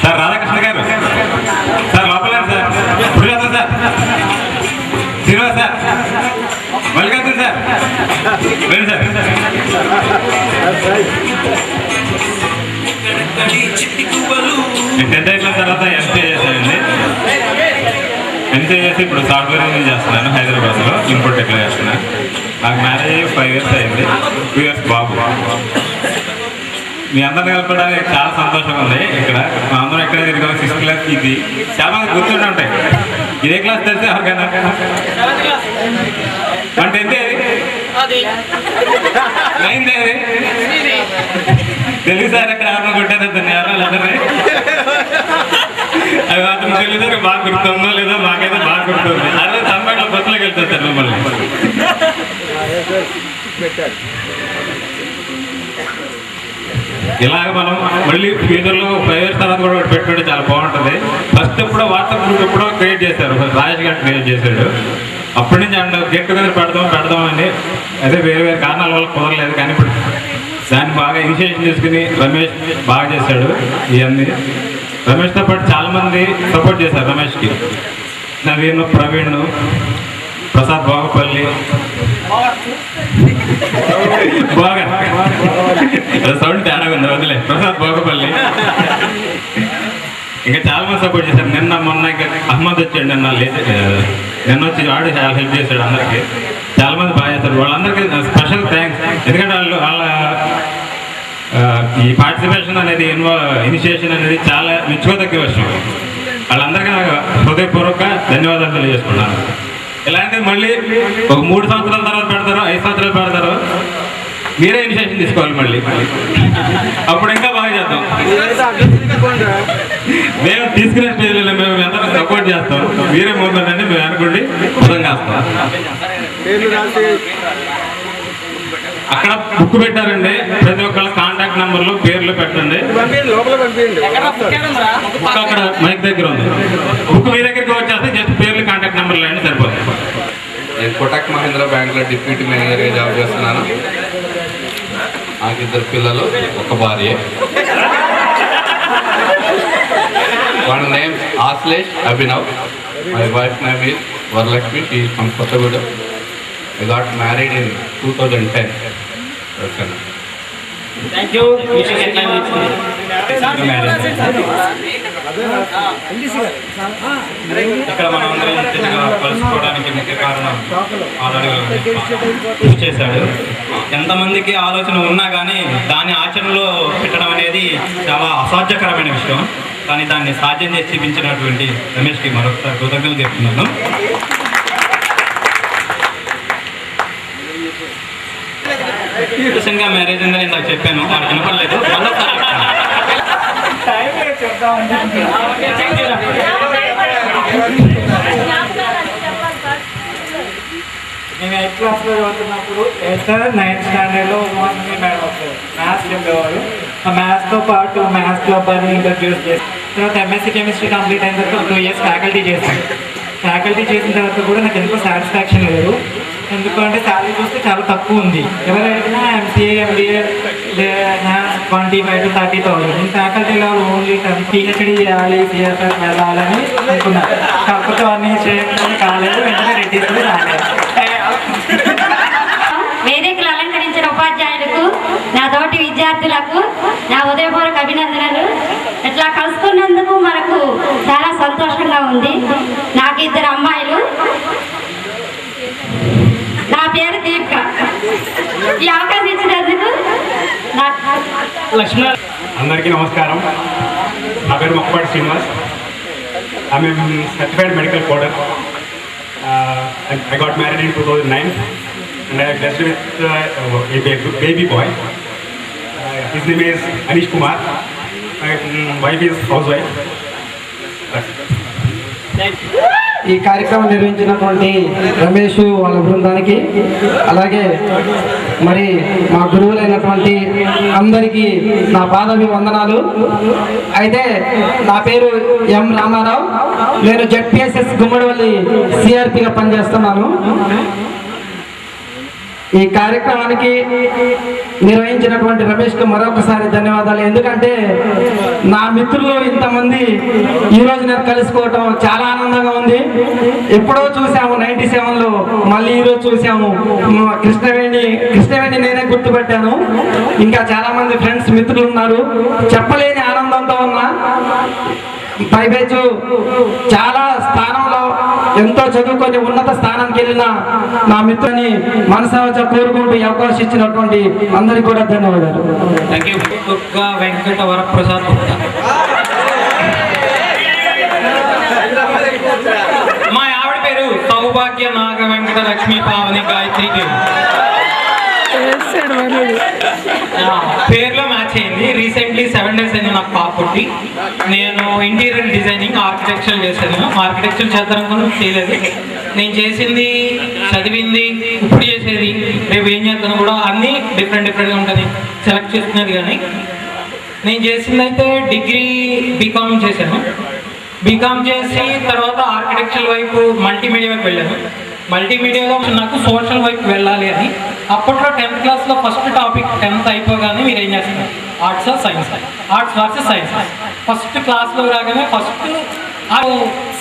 Sir Radhakrishna గారు sir లోపల sir ఇప్పుడు కదా sir Srinivas sir Mallikarjun sir రండి సార్. నేను 10th క్లాస్ తర్వాత ఎంసీఏ చేశానండి. ఎంసీఏ చేసి ఇప్పుడు సాఫ్ట్వేర్ ఇంజనీర్ చేస్తున్నాను హైదరాబాద్లో. ఇంపోర్ట్ టెక్లో చేస్తున్నాను. నాకు మ్యారేజ్ 5 years అయింది. 2 years బాబు. మీ అందరిని కలపడానికి చాలా సంతోషంగా ఉంది. ఇక్కడ మా అందరం ఎక్కడ తిరిగాం 6th క్లాస్ ఇది చాలా మంది గుర్తుండి ఉంటాయి. ఇదే క్లాస్ తెలిస్తే ఎవరికైనా అంటే ఎంత నైన్త్ తెలుగు సార్ ఎక్కడ ఆత్మ కొట్టేది ఎవరు అందరినీ అది మాత్రం తెలుగు సార్ బాగా గుర్తుందో లేదో మాకైతే బాగా గుర్తుంది. అదే తమ్మాట్లో బస్సులోకి వెళ్తారు సార్ మిమ్మల్ని. ఇలాగ మనం మళ్ళీ ఫ్యూచర్లో 5 years తర్వాత కూడా పెట్టుకుంటే చాలా బాగుంటుంది. ఫస్ట్ ఎప్పుడో వాట్సాప్ గ్రూప్ ఎప్పుడో క్రియేట్ చేశారు, రాజేష్ గారు క్రియేట్ చేశాడు. అప్పటి నుంచి అండ్ గెట్ టుగెదర్ పెడదామని అదే వేరే వేరే కారణాల వల్ల కుదరలేదు. కానీ ఇప్పుడు దాన్ని బాగా ఇనిషియేషన్ తీసుకుని రమేష్ బాగా చేశాడు. ఇవన్నీ రమేష్తో పాటు చాలామంది సపోర్ట్ చేశారు. రమేష్కి నవీన్, ప్రవీణ్, ప్రసాద్ బాగుపల్లి బాగా సౌండ్ తేడా ఉంది వదిలే ప్రసాద్ బాగుపల్లి ఇంకా చాలా మంది సపోర్ట్ చేశారు. నిన్న మొన్న ఇంకా అహ్మద్ వచ్చాడు. నిన్న వచ్చి వాడు చాలా హెల్ప్ చేశాడు. అందరికీ చాలా మంది బాగా చేశారు. వాళ్ళందరికీ స్పెషల్ థ్యాంక్స్. ఎందుకంటే వాళ్ళ ఈ పార్టిసిపేషన్ అనేది ఇనిషియేషన్ అనేది చాలా మెచ్చుకోదగ్గ విషయం. వాళ్ళందరికీ నాకు హృదయపూర్వక ధన్యవాదాలు తెలియజేసుకున్నాను. ఇలాంటివి మళ్ళీ ఒక 3 సంవత్సరాల తర్వాత పెడతారు, 5 సంవత్సరాలు పెడతారు. మీరే ఇనిషియేషన్ తీసుకోవాలి మళ్ళీ. అప్పుడు ఇంకా బాగా చేద్దాం. మేము తీసుకునే స్టేజ్లో మేము అందరం సపోర్ట్ చేస్తాం. మీరే ముందండి మేము అనుకోండి ఉదయం చేస్తాం. అక్కడ బుక్ పెట్టారండి. ప్రతి ఒక్కళ్ళ కాంటాక్ట్ నెంబర్లు పేర్లు పెట్టండి. బుక్ అక్కడ మైక్ దగ్గర ఉంది. బుక్ మీ దగ్గరికి వచ్చేస్తే జస్ట్ పేర్లు కాంటాక్ట్ నెంబర్లు అండి సరిపోతుంది. నేను కోటక్ మహీంద్రా బ్యాంక్లో డిప్యూటీ మేనేజర్గా జాబ్ చేస్తున్నాను. నాకు 2 పిల్లలు, 1 భార్య. వాళ్ళ name Ashlesh Abhinav. My wife name is Varalakshmi. She is from Kothagudem. I got married in 2010. Thank you. ఇక్కడ మనం అందరం కలుసుకోవడానికి ముఖ్య కారణం కృషి చేశాడు. ఎంతమందికి ఆలోచన ఉన్నా కానీ దాన్ని ఆచరణలో పెట్టడం అనేది చాలా అసాధ్యకరమైన విషయం. కానీ దాన్ని సాధ్యం చేసి చూపించినటువంటి రమేష్కి మరొకసారి కృతజ్ఞతలు చెప్తున్నాను. రీసెంట్గా మ్యారేజ్ ఉందని ఇందాక చెప్పాను, వాడికి వినపడలేదు. నేను 8th క్లాస్లో చదువుతున్నప్పుడు 8th 9th స్టాండర్డ్లో మోస్ట్లీ మేడం వస్తారు, మ్యాథ్స్ చెప్పేవారు. ఆ మ్యాథ్స్తో పాటు మ్యాథ్స్ క్లబ్ అని ఇంట్రడ్యూస్ చేసి తర్వాత ఎంఎస్సీ కెమిస్ట్రీ కంప్లీట్ అయిన తర్వాత 2 years ఫ్యాకల్టీ చేశాను. ఫ్యాకల్టీ చేసిన తర్వాత కూడా నాకు ఎందుకో సాటిస్ఫాక్షన్ లేదు. ఎందుకంటే శాలరీ చూస్తే చాలా తక్కువ ఉంది. ఎవరైనా ఎంసీఏ, ఎంబీఏ 25 to 30,000. నేను ఫ్యాకల్టీలో ఓన్లీ పిహెచ్డీ చేయాలి, సిఎస్ఆర్ వెళ్ళాలని అనుకున్నాను. కాకపోతే అవన్నీ చేయడం కాలేదు. వెంటనే రెడ్డిస్ రాలేదు. వేదికలు అలంకరించిన ఉపాధ్యాయులకు, నా తోటి విద్యార్థులకు నా ఉదయపూర్వక అభినందనలు. ఇట్లా కలుసుకున్నందుకు మనకు చాలా సంతోషంగా ఉంది. నాకు 2 అమ్మాయిలు. నా పేరు దీపిక. ఈ అవకాశం ఇచ్చినందుకు లక్ష్మణ. అందరికీ నమస్కారం. నా పేరు Mokkapati Srinivas. I'm certified medical కోడర్. I got married in 2009 and I blessed with a baby boy. His name is Anish Kumar. My wife is housewife. ఈ కార్యక్రమం నిర్వహించినటువంటి రమేష్ వాళ్ళ బృందానికి, అలాగే మరి మా గురువులైనటువంటి అందరికీ నా పాదాభివందనాలు. అయితే నా పేరు ఎం రామారావు, నేను జెడ్పీఎస్ఎస్ గుమ్మడివల్లి సిఆర్పిగా పనిచేస్తున్నాను. ఈ కార్యక్రమానికి నిర్వహించినటువంటి రమేష్కి మరొకసారి ధన్యవాదాలు. ఎందుకంటే నా మిత్రులు ఇంతమంది ఈరోజు నేను కలుసుకోవటం చాలా ఆనందంగా ఉంది. ఎప్పుడో చూసాము 97లో, మళ్ళీ ఈరోజు చూసాము. కృష్ణవేణి నేనే గుర్తుపెట్టాను. ఇంకా చాలా మంది ఫ్రెండ్స్ మిత్రులు ఉన్నారు. చెప్పలేని ఆనందంతో ఉన్నా. పైపేచు చాలా స్థానంలో ఎంతో చదువుకొని ఉన్నత స్థానానికి వెళ్ళిన నా మిత్రుని మనసావచ కోరుకుంటూ ఈ అవకాశం ఇచ్చినటువంటి అందరికీ కూడా ధన్యవాదాలు. Thank you. వెంకట వరప్రసాద్ గుప్తా. మా ఆవిడ పేరు సౌభాగ్య నాగ వెంకట లక్ష్మీ పావని గాయత్రి దేవి. పేర్లో మ్యాచ్ అయింది. రీసెంట్లీ 7 days అయింది నాకు పాప పుట్టి. నేను ఇంటీరియర్ డిజైనింగ్ ఆర్కిటెక్చర్ చేశాను. ఆర్కిటెక్చర్ చేద్దామనుకుని చేయలేదు. నేను చేసింది, చదివింది, ఇప్పుడు చేసేది, రేపు ఏం చేస్తాను కూడా అన్నీ డిఫరెంట్గా ఉంటుంది. సెలెక్ట్ చేసుకునేది కానీ నేను చేసింది అయితే డిగ్రీ బీకామ్ చేశాను. బీకామ్ చేసి తర్వాత ఆర్కిటెక్చర్ వైపు మల్టీమీడియా వైపు వెళ్ళాను. మల్టీమీడియాలో నాకు సోషల్ వైపు వెళ్ళాలి అని. అప్పట్లో 10th క్లాస్లో ఫస్ట్ టాపిక్ 10th అయిపోగానే మీరు ఏం చేస్తారు, arts science, arts versus science. First క్లాస్లో రాగానే ఫస్ట్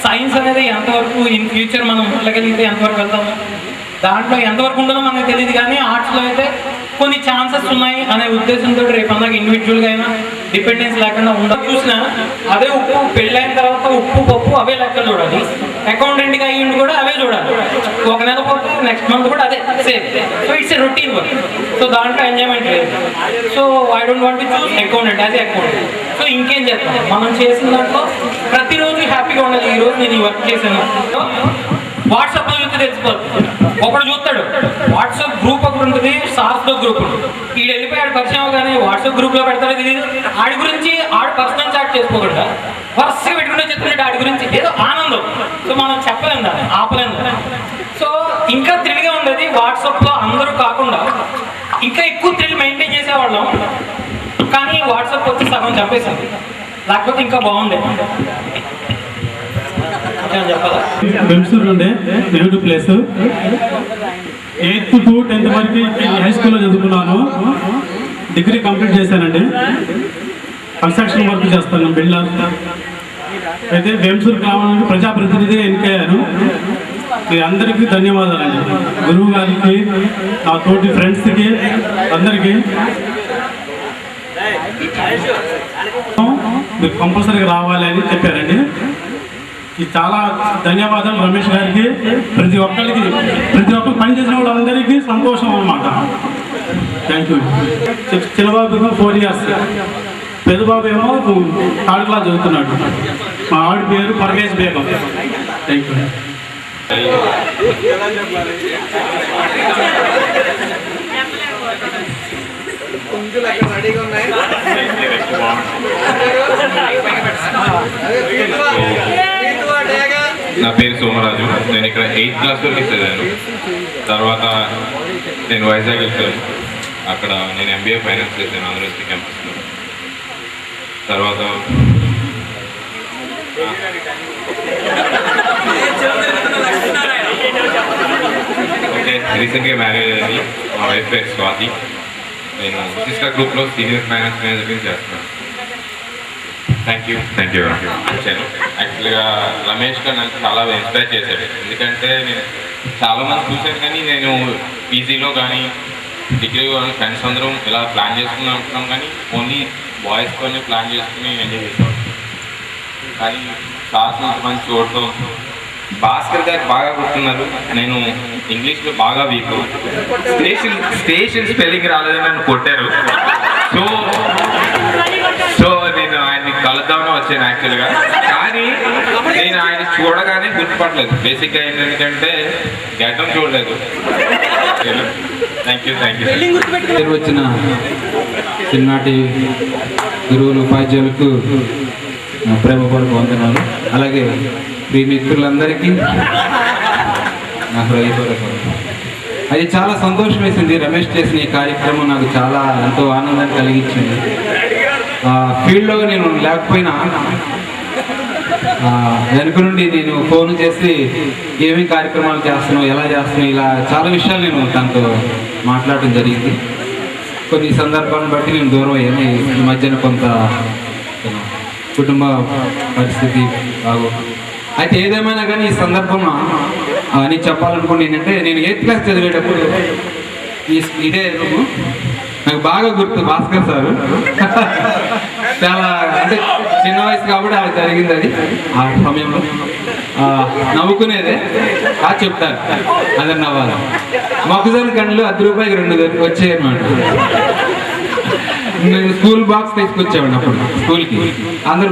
సైన్స్ అనేది ఎంతవరకు ఇన్ ఫ్యూచర్ మనం వెళ్ళగలిగితే ఎంతవరకు వెళ్తాము, దాంట్లో ఎంతవరకు ఉంటుందో మనకు తెలియదు. కానీ ఆర్ట్స్లో అయితే కొన్ని ఛాన్సెస్ ఉన్నాయి అనే ఉద్దేశంతో రేపు అందరికి ఇండివిజువల్గా అయినా డిపెండెన్స్ లేకుండా ఉండదు. చూసినా అదే ఉప్పు పెళ్ళైన తర్వాత ఉప్పు పప్పు అవే లెక్కలు చూడాలి. అకౌంటెంట్గా అయ్యిండి కూడా అవే చూడాలి. ఒక నెల పోతే నెక్స్ట్ మంత్ కూడా అదే same. So it's a routine work. So దాంట్లో ఎంజాయ్మెంట్ లేదు. So I don't want to choose accountant as accountant. So ఇంకేం చేస్తాం, మనం చేసిన దాంట్లో ప్రతిరోజు హ్యాపీగా ఉండాలి. ఈరోజు నేను ఈ వర్క్ చేశాను. వాట్సాప్లో చూస్తే తెలిసిపోతుంది. ఒకడు చూస్తాడు, వాట్సాప్ గ్రూప్ ఒకటి ఉంటుంది, సార్స్లో గ్రూప్ ఉంటుంది. వీడు వెళ్ళిపోయి ఆడు పరిచయం అవగానే వాట్సాప్ గ్రూప్లో పెడతాడు. ఇది ఆడి గురించి ఆడు పర్సనల్ చాట్ చేసుకోకుండా వరుసగా పెట్టుకుంటే చెప్తున్నాడు ఆడి గురించి ఏదో ఆనందం. సో మనం చెప్పలేం దాన్ని, ఆపలేం దాన్ని. సో ఇంకా థ్రిల్గా ఉండేది వాట్సాప్లో అందరూ కాకుండా ఇంకా ఎక్కువ థ్రిల్ మెయింటైన్ చేసేవాళ్ళం. కానీ వాట్సాప్ వచ్చి సగం చంపేసింది, లేకపోతే ఇంకా బాగుండేది. వెంసూరు ఉండే negative place. 8th to 10th వరకు హై స్కూల్లో చదువుకున్నాను. డిగ్రీ కంప్లీట్ చేశానండి. కన్స్ట్రక్షన్ వర్క్ చేస్తాను, బిల్డర్. అయితే వెంసూరు గ్రామానికి ప్రజాప్రతినిధిగా ఎన్నికయ్యాను. మీ అందరికీ ధన్యవాదాలండి. గురువు గారికి, నా తోటి ఫ్రెండ్స్కి అందరికీ మీరు కంపల్సరీగా రావాలి అని చెప్పారండి. ఈ చాలా ధన్యవాదాలు రమేష్ గారికి. ప్రతి ఒక్కరు పనిచేసిన వాళ్ళందరికీ సంతోషం అన్నమాట. Thank you. చిన్నబాబు 4 years, పెద్దబాబు ఏమో 3rd class చదువుతున్నాడు. మా ఆవిడ పేరు పరమేష్ బేగం. Thank you. నా పేరు సోమరాజు. నేను ఇక్కడ 8th class వరకు చదివాను. తర్వాత నేను వైజాగ్ వెళ్తాను. అక్కడ నేను MBA ఫైనాన్స్ చేశాను యూనివర్సిటీ క్యాంపస్లో. తర్వాత ఓకే, రీసెంట్గా మ్యారేజ్ అయ్యింది. మా వైఫ్ పేరు స్వాతి. నేను సిస్టర్ గ్రూప్లో సీనియర్ ఫైనాన్స్ మేనేజర్ చేస్తున్నాను. థ్యాంక్ యూ వచ్చాను. యాక్చువల్గా రమేష్ గారు నన్ను చాలా ఇన్స్పైర్ చేశాడు. ఎందుకంటే నేను చాలామంది చూశాను, కానీ నేను పీజీలో కానీ డిగ్రీలో కానీ ఫ్రెండ్స్ అందరం ఇలా ప్లాన్ చేసుకుని అనుకున్నాం, కానీ ఓన్లీ బాయ్స్తోనే ప్లాన్ చేసుకుని ఎంజాయ్ చేసాం. కానీ సార్స్ మంచి చూడటం, భాస్కర్ గారు బాగా గుర్తున్నారు. నేను ఇంగ్లీష్లో బాగా వీక్. స్టేషన్ స్పెల్లింగ్ రాలేదని నన్ను కొట్టారు. సో నేను ఆయన్ని కలుద్దామని వచ్చాను యాక్చువల్గా. కానీ నేను ఆయన చూడగానే గుర్తుపట్టలేదు. బేసిక్గా ఏంటంటే గడ్డం చూడలేదు. Thank you. వచ్చిన చిన్ననాటి గురువులు, ఉపాధ్యాయులకు ప్రేమపూర్వక వందనాలు. అలాగే మీ మిత్రులందరికీ నా హృదయపూర్వక అది చాలా సంతోషం వేసింది. రమేష్ చేసిన ఈ కార్యక్రమం నాకు చాలా ఎంతో ఆనందాన్ని కలిగించింది. ఫీల్డ్లో నేను లేకపోయినా వెనుక నుండి నేను ఫోన్ చేసి ఏమేమి కార్యక్రమాలు చేస్తున్నావు, ఎలా చేస్తున్నావు, ఇలా చాలా విషయాలు నేను తనతో మాట్లాడటం జరిగింది. కొన్ని సందర్భాలను బట్టి నేను దూరం అయ్యాను. ఈ మధ్యన కొంత కుటుంబ పరిస్థితి బాగు. అయితే ఏదేమైనా కానీ ఈ సందర్భంలో నేను చెప్పాలనుకోండి ఏంటంటే, నేను 8th క్లాస్ చదివేటప్పుడు ఇదే రూము నాకు బాగా గుర్తు. భాస్కర్ సారు చాలా అంటే చిన్న వయసు కాబట్టి అది జరిగింది. అది ఆ సమయంలో నవ్వుకునేదే చెప్తారు అదే నవ్వాలి. మొక్కజొన్న కండ్లు 10 రూపాయలకి 2 వచ్చాయి అన్నమాట. నేను స్కూల్ బాక్స్ తీసుకొచ్చేవాడిని అప్పుడు స్కూల్కి. అందరూ